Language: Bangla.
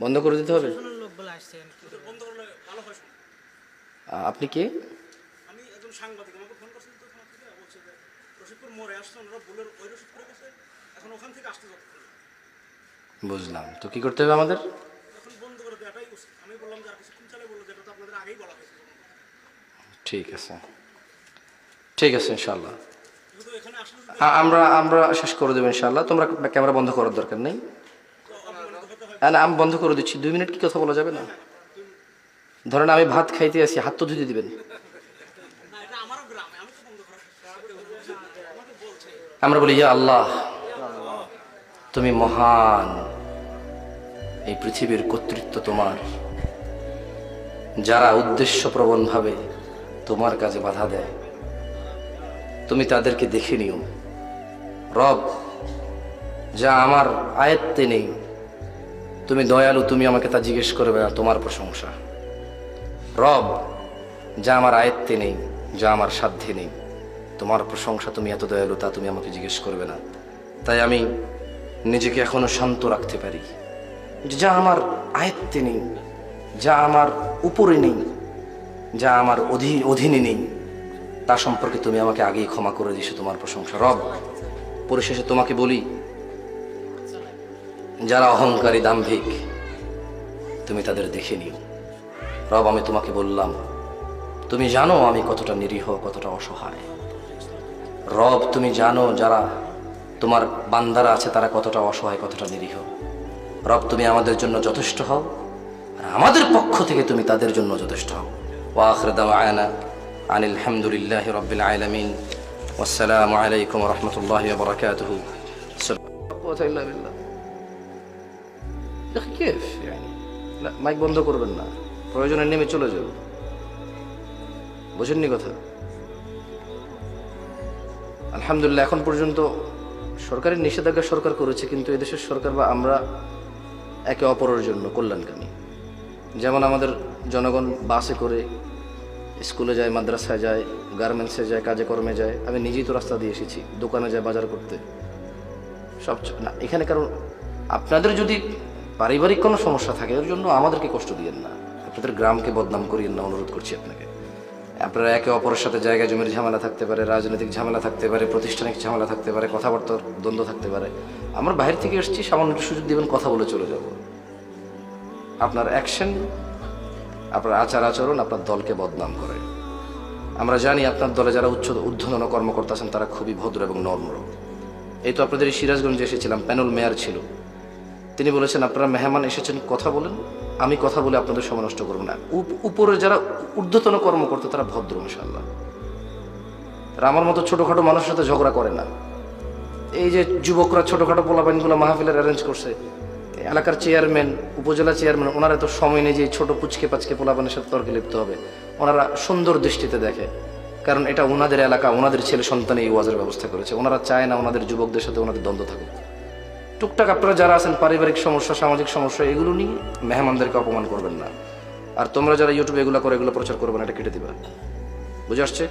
বন্ধ করে দিতে হবে। প্রশাসনের লোক বলে আসছে বন্ধ করলে ভালো হয়। আপনি কে? আমি একজন সাংবাদিক, আমাকে ফোন করছেন তো থানা থেকে, বলছে যে রশিদপুর মোড়ে আসছে, ওনারা ভুলের ওই রশিদপুরে গেছে, এখন ওখান থেকে আসতে যাচ্ছে। বুঝলাম, তো কি করতে হবে আমাদের? এখন বন্ধ করে দেওয়াটাই উচিত। আমি বললাম যে আর কিছুক্ষণ চালে, বললো যেটা তো আপনাদের আগেই বলা হয়েছে। ঠিক আছে, ঠিক আছে, ইনশাল্লাহ কিন্তু এখানে আসলে আমরা আমরা শেষ করে দেবো ইনশাল্লাহ। তোমরা ক্যামেরা বন্ধ করার দরকার নেই। না, আমি বন্ধ করে দিচ্ছি। 2 মিনিট কি কথা বলা যাবে না? ধরেন আমি ভাত খাইতে আসি, হাত তো ধুতে দিবেন। না, এটা আমারও গ্রামে, আমি তো বন্ধ করার আমাকে বলছে। আমরা বলি ইয়া আল্লাহ, তুমি মহান, এই পৃথিবীর কর্তৃত্ব তোমার। যারা উদ্দেশ্যপ্রবণ ভাবে তোমার কাজে বাধা দেয়, তুমি তাদেরকে দেখে নিও। রব, যা আমার আয়ত্তে নেই, তুমি দয়ালু, তুমি আমাকে তা জিজ্ঞেস করবে না, তোমার প্রশংসা। রব, যা আমার আয়ত্তে নেই, যা আমার সাধ্যে নেই, তোমার প্রশংসা, তুমি এত দয়ালু, তা তুমি আমাকে জিজ্ঞেস করবে না। তাই আমি নিজেকে এখনো শান্ত রাখতে পারি। যা আমার আয়ত্তে নেই, যা আমার উপরে নেই, যা আমার অধীনে নেই, তা সম্পর্কে তুমি আমাকে আগেই ক্ষমা করে দিয়েছো, তোমার প্রশংসা। রব, পরিশেষে তোমাকে বলি, যারা অহংকারী দাম্ভিক, তুমি তাদের দেখে নিও। রব, আমি তোমাকে বললাম, তুমি জানো আমি কতটা নিরীহ, কতটা অসহায়। রব, তুমি জানো যারা তোমার বান্দারা আছে তারা কতটা অসহায়, কতটা নিরীহ। রব, তুমি আমাদের জন্য যথেষ্ট হও, আর আমাদের পক্ষ থেকে তুমি তাদের জন্য যথেষ্ট হও। ওয়া আখিরু দাওয়ানা আনিল হামদুলিল্লাহি রাব্বিল আলামিন। ওয়াসসালামু আলাইকুম ওয়া রাহমাতুল্লাহি ওয়া বারাকাতুহু। মাইক বন্ধ করবেন না, প্রয়োজনে নেমে চলে যাও। বুঝেননি কথা? আলহামদুলিল্লাহ, এখন পর্যন্ত সরকারের নিষেধাজ্ঞা সরকার করেছে, কিন্তু এদেশের সরকার বা আমরা একে অপরের জন্য কল্যাণকামী। যেমন আমাদের জনগণ বাসে করে স্কুলে যায়, মাদ্রাসায় যায়, গার্মেন্টসে যায়, কাজে কর্মে যায়। আমি নিজেই তো রাস্তা দিয়ে এসেছি, দোকানে যায় বাজার করতে, সব না। এখানে কারণ আপনাদের যদি পারিবারিক কোনো সমস্যা থাকে, এর জন্য আমাদেরকে কষ্ট দিয়েন না, আপনাদের গ্রামকে বদনাম করিয়েন না, অনুরোধ করছি আপনাকে। আপনারা একে অপরের সাথে জায়গা জমির ঝামেলা থাকতে পারে, রাজনৈতিক ঝামেলা থাকতে পারে, প্রতিষ্ঠানিক ঝামেলা থাকতে পারে, কথাবার্তার দ্বন্দ্ব থাকতে পারে। আমরা বাইরে থেকে এসেছি, সামান্য একটু সুযোগ দিবেন, কথা বলে চলে যাব। আপনার অ্যাকশন, আপনার আচার আচরণ আপনার দলকে বদনাম করে। আমরা জানি আপনার দলে যারা ঊর্ধ্বতন কর্মকর্তা আছেন তারা খুবই ভদ্র এবং নম্র। এই তো আপনাদের এই সিরাজগঞ্জে এসেছিলাম, প্যানেল মেয়র ছিল, তিনি বলেছেন আপনারা মেহমান এসেছেন, কথা বলেন, আমি কথা বলে আপনাদের সময় নষ্ট করবো না। উপরে যারা ঊর্ধ্বতন কর্মকর্তা তারা ভদ্র, মাশাআল্লাহ। তারা আমার মতো ছোটখাটো মানুষের সাথে ঝগড়া করে না। এই যে যুবকরা ছোটখাটো পোলাপাইনগুলো মাহফিলের অ্যারেঞ্জ করছে, এলাকার চেয়ারম্যান, উপজেলা চেয়ারম্যান, ওনারা তো সময় নেই যে ছোট পুচকে পাচকে পোলাপানের সাথে তর্কে লিপ্ত হবে। ওনারা সুন্দর দৃষ্টিতে দেখে, কারণ এটা ওনাদের এলাকা, ওনাদের ছেলে সন্তান এই ওয়াজের ব্যবস্থা করেছে। ওনারা চায় না ওনাদের যুবকদের সাথে ওনাদের দ্বন্দ্ব থাকুক। টুকটাক আপনারা যারা আছেন, পারিবারিক সমস্যা, সামাজিক সমস্যা, এগুলো নিয়ে মেহমানদেরকে অপমান করবেন না। আর তোমরা যারা ইউটিউবে এগুলো করে, এগুলো প্রচার করবে না, এটা কেটে দিবা। বুঝে আসছে?